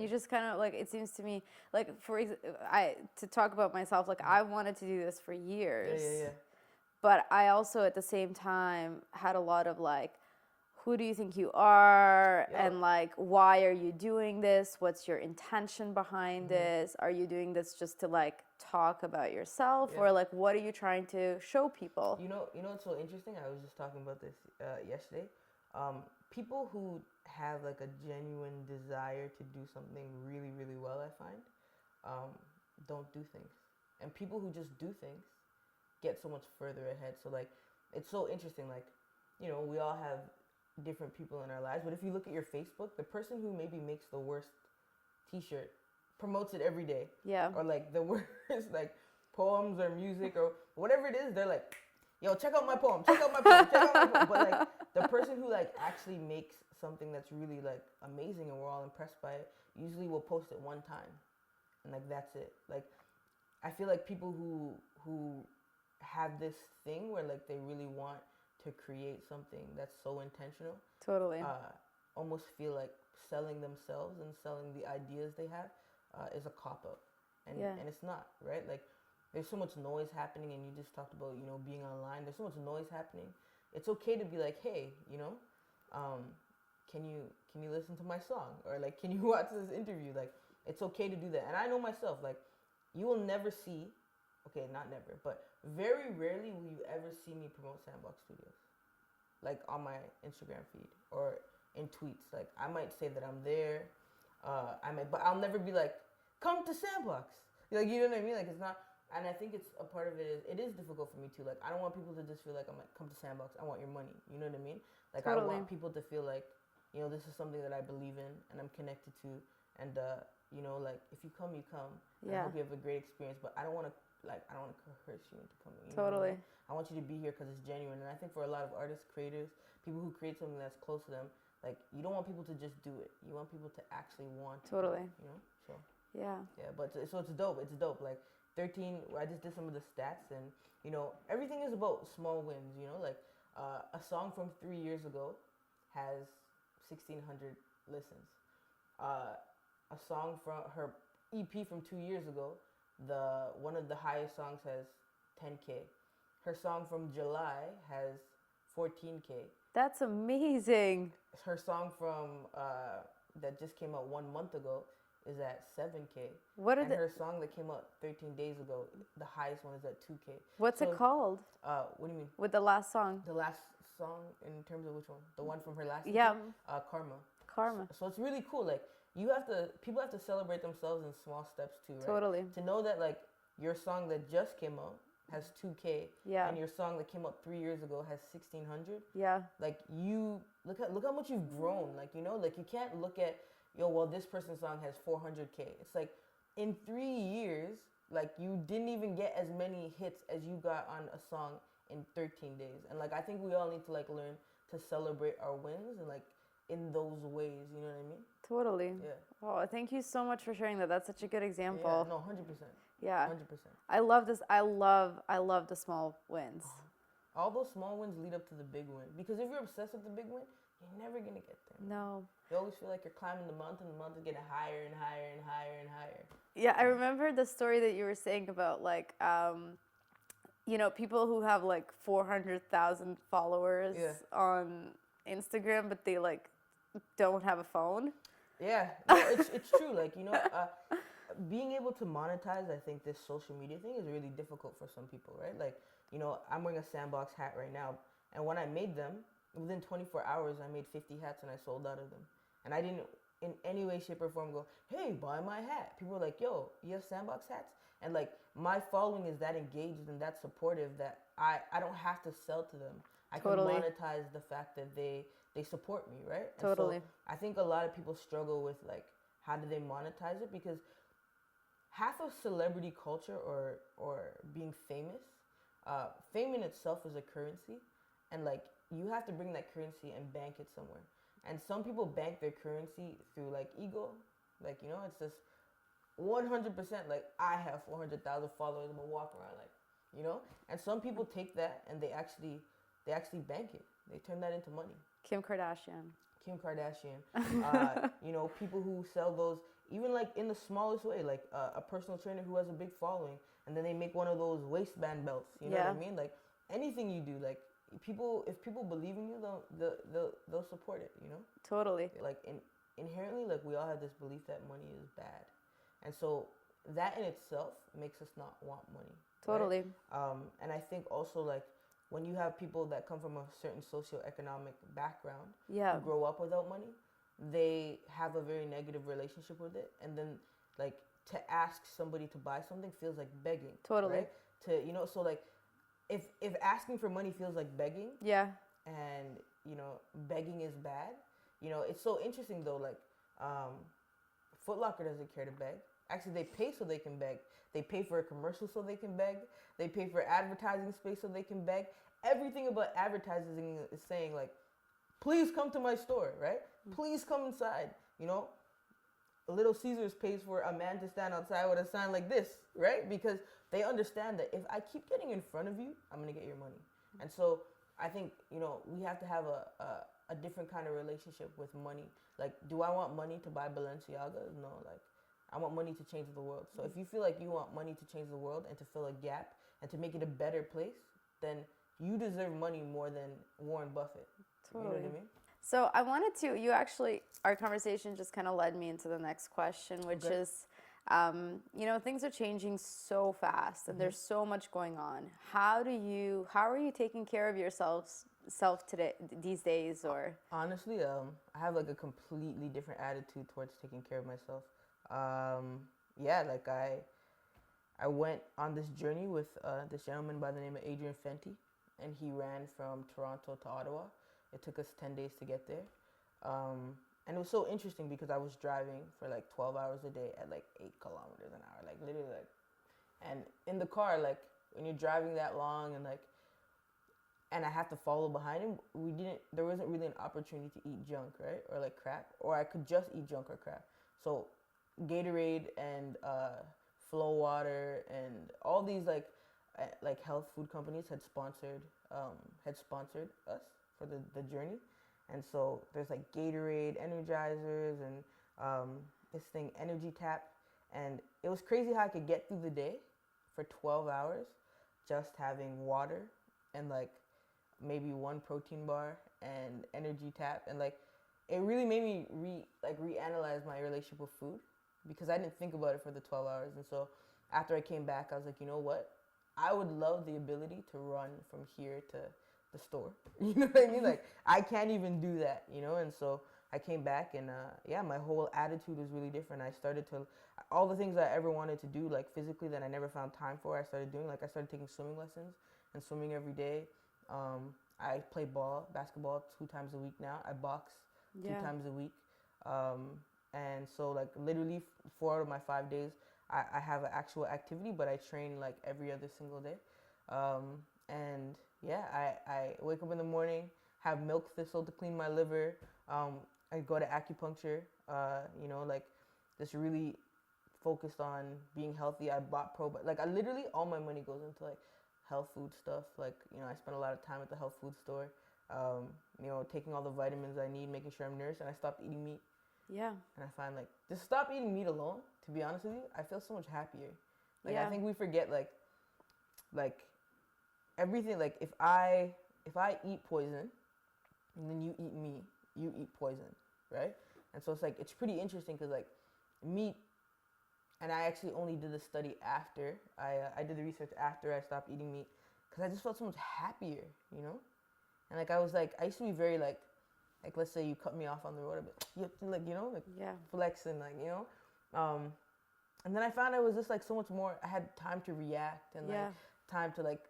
You just kind of like, it seems to me like to talk about myself, like I wanted to do this for years. Yeah. But I also at the same time had a lot of like, who do you think you are? Yo. And like, why are you doing this? What's your intention behind this? Are you doing this just to like talk about yourself, or like what are you trying to show people? You know what's so interesting? I was just talking about this yesterday. People who have like a genuine desire to do something really, really well, I find, don't do things. And people who just do things get so much further ahead. So like, it's so interesting. Like, we all have different people in our lives, but if you look at your Facebook, the person who maybe makes the worst T-shirt promotes it every day. Yeah. Or like the worst like poems or music or whatever it is, they're like, yo, check out my poem, check out my poem, check out my poem. But like the person who like actually makes something that's really like amazing and we're all impressed by it, usually will post it one time. And like that's it. Like I feel like people who have this thing where like they really want to create something that's so intentional. Totally. Almost feel like selling themselves and selling the ideas they have is a cop-out. And it's not, right? Like there's so much noise happening, and you just talked about, being online. There's so much noise happening. It's okay to be like, hey, can you listen to my song? Or like, can you watch this interview? Like, it's okay to do that. And I know myself, like, you will never see, okay, not never, but very rarely will you ever see me promote Sandbox Studios. Like on my Instagram feed or in tweets. Like I might say that I'm there, but I'll never be like, come to Sandbox. Like, you know what I mean? Like it's not, and I think it's a part of it is difficult for me too. Like I don't want people to just feel like I'm like, come to Sandbox, I want your money. You know what I mean? Like totally. I want people to feel like, this is something that I believe in and I'm connected to, and like if you come, you come. Yeah. I hope you have a great experience, but I don't want to coerce you into coming. Totally. I want you to be here because it's genuine. And I think for a lot of artists, creators, people who create something that's close to them, like you don't want people to just do it. You want people to actually want to. Totally. So. Yeah. Yeah, but so it's dope. It's dope. Like 13. I just did some of the stats, and everything is about small wins. Like a song from 3 years ago has 1,600 listens. A song from her EP from 2 years ago, one of the highest songs has 10K. Her song from July has 14K. That's amazing. Her song from that just came out 1 month ago is at 7K. Her song that came out 13 days ago, the highest one is at 2K. What's it called? What do you mean? With the last song. The last song in terms of which one? The one from her last EP? Yeah. Karma. So it's really cool. Like people have to celebrate themselves in small steps too, right? Totally. To know that like your song that just came out has 2K, and your song that came out 3 years ago has 1,600. Yeah. Like you look how much you've grown. Like like you can't look at this person's song has 400K. It's like in 3 years, like you didn't even get as many hits as you got on a song in 13 days. And like I think we all need to like learn to celebrate our wins and like in those ways. You know what I mean? Totally. Yeah. Oh, thank you so much for sharing that. That's such a good example. Yeah, no, 100%. Yeah. 100%. I love this. I love the small wins. All those small wins lead up to the big win. Because if you're obsessed with the big win, you're never going to get there. No. You always feel like you're climbing the mountain is getting higher and higher and higher and higher. Yeah, I remember the story that you were saying about like, people who have like 400,000 followers on Instagram, but they like don't have a phone. Yeah, no, it's true. Like, being able to monetize, I think this social media thing is really difficult for some people, right? Like, I'm wearing a Sandbox hat right now, and when I made them, within 24 hours, I made 50 hats and I sold out of them. And I didn't in any way, shape, or form go, hey, buy my hat. People were like, yo, you have Sandbox hats? And like, my following is that engaged and that supportive that I don't have to sell to them. I can monetize the fact that they support me, right? Totally. And so I think a lot of people struggle with like, how do they monetize it? Because half of celebrity culture or being famous, fame in itself is a currency, and like you have to bring that currency and bank it somewhere. And some people bank their currency through like ego, like it's just 100% like I have 400,000 followers, I'm gonna walk around like And some people take that and they actually bank it. They turn that into money. Kim Kardashian. People who sell those even like in the smallest way, like a personal trainer who has a big following, and then they make one of those waistband belts. You know what I mean? Like anything you do, like if people believe in you, they'll support it. You know? Totally. Like inherently, like we all have this belief that money is bad, and so that in itself makes us not want money. Totally. Right? And I think also like when you have people that come from a certain socioeconomic background who grow up without money, they have a very negative relationship with it, and then like to ask somebody to buy something feels like begging. Totally. Right? So like if asking for money feels like begging, and begging is bad, it's so interesting though. Like Foot Locker doesn't care to beg. Actually, they pay so they can beg. They pay for a commercial so they can beg. They pay for advertising space so they can beg. Everything about advertising is saying like, please come to my store, right? Please come inside. Little Caesars pays for a man to stand outside with a sign like this, right? Because they understand that if I keep getting in front of you, I'm gonna get your money. And so I think, we have to have a different kind of relationship with money. Like, do I want money to buy Balenciaga? No, like, I want money to change the world. So if you feel like you want money to change the world and to fill a gap and to make it a better place, then you deserve money more than Warren Buffett. Totally. You know what I mean? So I wanted to, our conversation just kind of led me into the next question, which is, things are changing so fast and there's so much going on. How are you taking care of yourself today, these days, or? Honestly, I have like a completely different attitude towards taking care of myself. Like I went on this journey with this gentleman by the name of Adrian Fenty, and he ran from Toronto to Ottawa. It took us 10 days to get there. And it was so interesting because I was driving for like 12 hours a day at like 8 kilometers an hour, like literally like, and in the car, like when you're driving that long and I have to follow behind him, there wasn't really an opportunity to eat junk, right? Or like crap, or I could just eat junk or crap. So Gatorade and Flow Water and all these like health food companies had sponsored us for the journey. And so there's like Gatorade, Energizers, and this thing, Energy Tap. And it was crazy how I could get through the day for 12 hours just having water and like maybe one protein bar and Energy Tap. And like it really made me reanalyze my relationship with food because I didn't think about it for the 12 hours. And so after I came back, I was like, you know what? I would love the ability to run from here to the store. You know what I mean? Like I can't even do that, And so I came back and my whole attitude was really different. I started to, all the things I ever wanted to do like physically that I never found time for, I started doing. Like I started taking swimming lessons and swimming every day. I play basketball 2 times a week now. I box 2 times a week. And so like literally 4 out of my 5 days, I have an actual activity, but I train like every other single day. And yeah, I wake up in the morning, have milk thistle to clean my liver. I go to acupuncture, like just really focused on being healthy. I bought I literally, all my money goes into like health food stuff. Like, I spend a lot of time at the health food store, taking all the vitamins I need, making sure I'm nourished, and I stopped eating meat. Yeah. And I find like, just stop eating meat alone, to be honest with you, I feel so much happier. Like, I think we forget like everything, like if I eat poison and then you eat me, you eat poison, right? And so it's like, it's pretty interesting because like meat, and I actually only did the study after, I did the research after I stopped eating meat because I just felt so much happier, And like, I used to be very like let's say you cut me off on the road a bit, you have to flex and and then I found I was just like so much more, I had time to react and like time to like,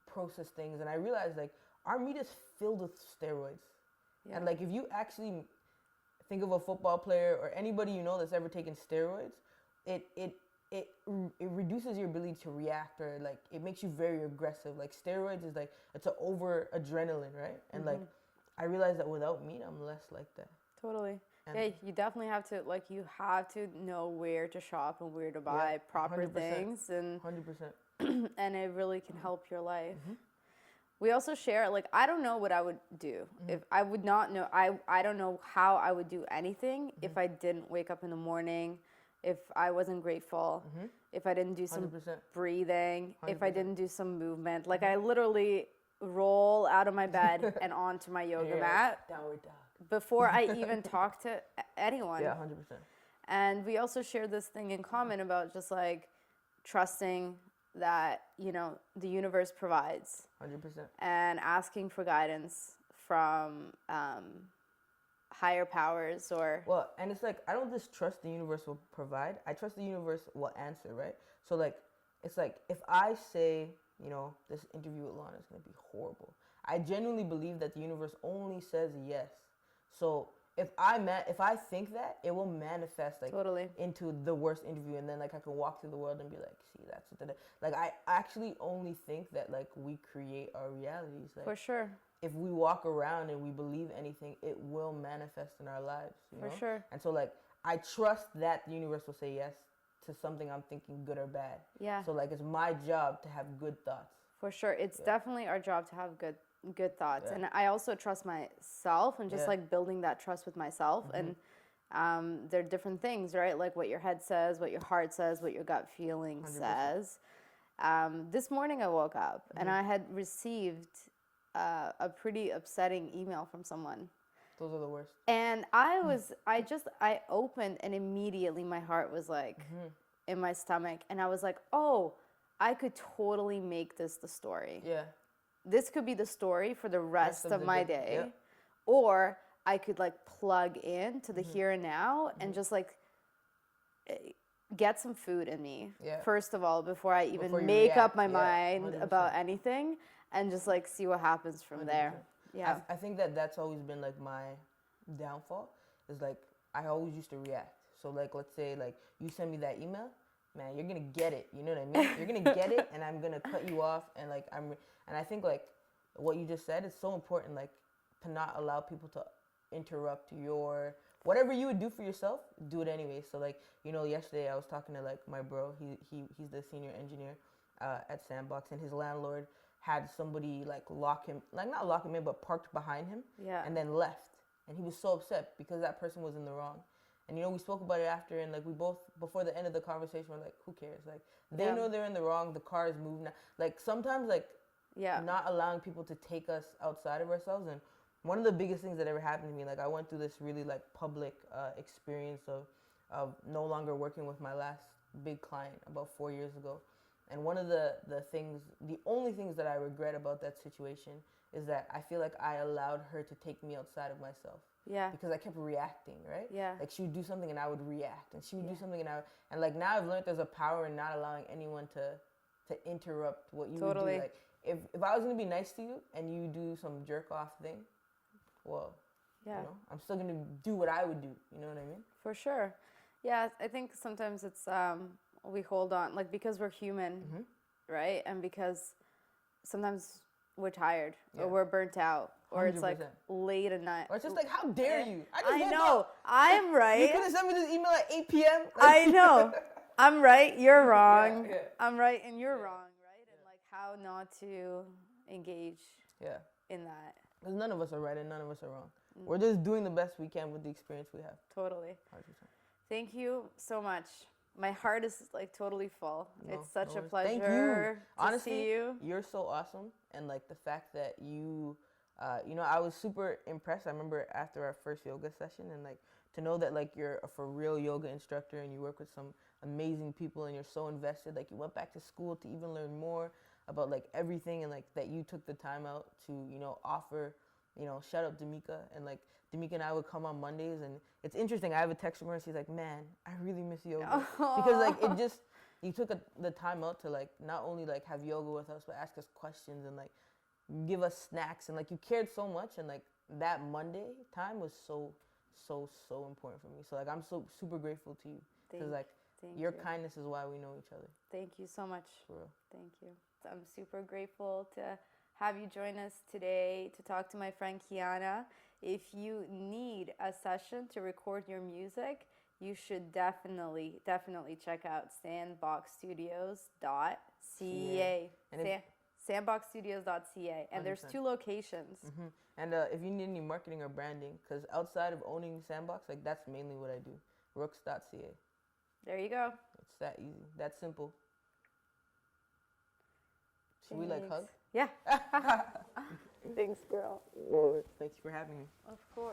process things. And I realized like our meat is filled with steroids. And like if you actually think of a football player or anybody that's ever taken steroids, it reduces your ability to react, or like it makes you very aggressive. Like steroids is like, it's an over adrenaline, right? And like I realized that without meat I'm less like that. Totally. And you definitely have to know where to shop and where to buy proper 100%, things, and 100%. and it really can help your life. We also share, like, I don't know what I would do if I would not know. I don't know how I would do anything if I didn't wake up in the morning, if I wasn't grateful, if I didn't do some 100%. breathing, if I 100%. didn't do some movement. Like, I literally roll out of my bed and onto my yoga mat Downward dog. before I even talk to anyone. Yeah, 100%. And we also share this thing in common about just like trusting that, you know, the universe provides 100%. and asking for guidance from higher powers or. Well, and it's like, I don't just trust the universe will provide. I trust the universe will answer, right? So, like, it's like, if I say, you know, this interview with Lana is going to be horrible, I genuinely believe that the universe only says yes. So, if I think that, it will manifest like Totally. into the worst interview, and then like I can walk through the world and be like, see, that's what like I actually only think that like we create our realities. Like, For sure. if we walk around and we believe anything, it will manifest in our lives. You know? For sure. And so like I trust that the universe will say yes to something I'm thinking, good or bad. Yeah. So like it's my job to have good thoughts. For sure. It's definitely our job to have good thoughts. Yeah. And I also trust myself and just like building that trust with myself. And there are different things, right? Like what your head says, what your heart says, what your gut feeling 100%. says. This morning I woke up and I had received a pretty upsetting email from someone. Those are the worst. And I opened and immediately my heart was like in my stomach. And I was like, oh, I could totally make this the story. Yeah. This could be the story for the rest of my day. Yep. Or I could like plug in to the here and now and just like get some food in me, first of all, before I even make up my mind 100%. about anything, and just like see what happens from 100%. there. Yeah. I think that that's always been like my downfall, is like I always used to react. So like, let's say like you send me that email, man, you're gonna get it. You know what I mean? You're gonna get it, and I'm gonna cut you off. And like and I think like what you just said is so important. Like to not allow people to interrupt your whatever you would do for yourself. Do it anyway. So like, you know, yesterday I was talking to like my bro. He's the senior engineer at Sandbox, and his landlord had somebody like not lock him in, but parked behind him. Yeah. And then left. And he was so upset because that person was in the wrong. And, you know, we spoke about it after, and, like, we both, before the end of the conversation, were like, who cares? Like, they know they're in the wrong. The car is moving now. Like, sometimes, like, not allowing people to take us outside of ourselves. And one of the biggest things that ever happened to me, like, I went through this really, like, public experience of no longer working with my last big client about 4 years ago. And one of the only things that I regret about that situation is that I feel like I allowed her to take me outside of myself. Yeah. Because I kept reacting, right? Yeah. Like she would do something and I would react, and she would do something and like now I've learned there's a power in not allowing anyone to interrupt what you would do. Like if I was gonna be nice to you and you do some jerk off thing, well, you know, I'm still gonna do what I would do. You know what I mean? For sure. Yeah, I think sometimes it's we hold on, like, because we're human, right? And because sometimes we're tired or we're burnt out, or 100%. It's like late at night. Or it's just like, how dare you? I know. I'm right. You could have sent me this email at 8 p.m. I know. I'm right. You're wrong. Yeah. I'm right and you're wrong, right? And like how not to engage in that. Because none of us are right and none of us are wrong. We're just doing the best we can with the experience we have. Totally. 100%. Thank you so much. My heart is like totally full. It's such a pleasure. Thank you. Honestly, see you. You're so awesome, and like the fact that you, you know, I was super impressed. I remember after our first yoga session, and like to know that like you're a for real yoga instructor and you work with some amazing people and you're so invested. Like you went back to school to even learn more about like everything, and like that you took the time out to, you know, offer. You know, shout out Damika, and like Damika and I would come on Mondays, and it's interesting. I have a text from her, and she's like, "Man, I really miss yoga," because like it just you took the time out to like not only like have yoga with us, but ask us questions and like give us snacks, and like you cared so much, and like that Monday time was so important for me. So like I'm so super grateful to you, because like your kindness is why we know each other. Thank you so much. For real. Thank you. I'm super grateful to have you join us today to talk to my friend Kiana. If you need a session to record your music, you should definitely check out sandboxstudios.ca. sandboxstudios.ca, and there's 100%. 2 locations. And if you need any marketing or branding, because outside of owning Sandbox, like that's mainly what I do. Rookz.ca. There you go. It's that easy, that simple. Should we like hug? Yeah. Thanks, girl. Thanks for having me. Of course.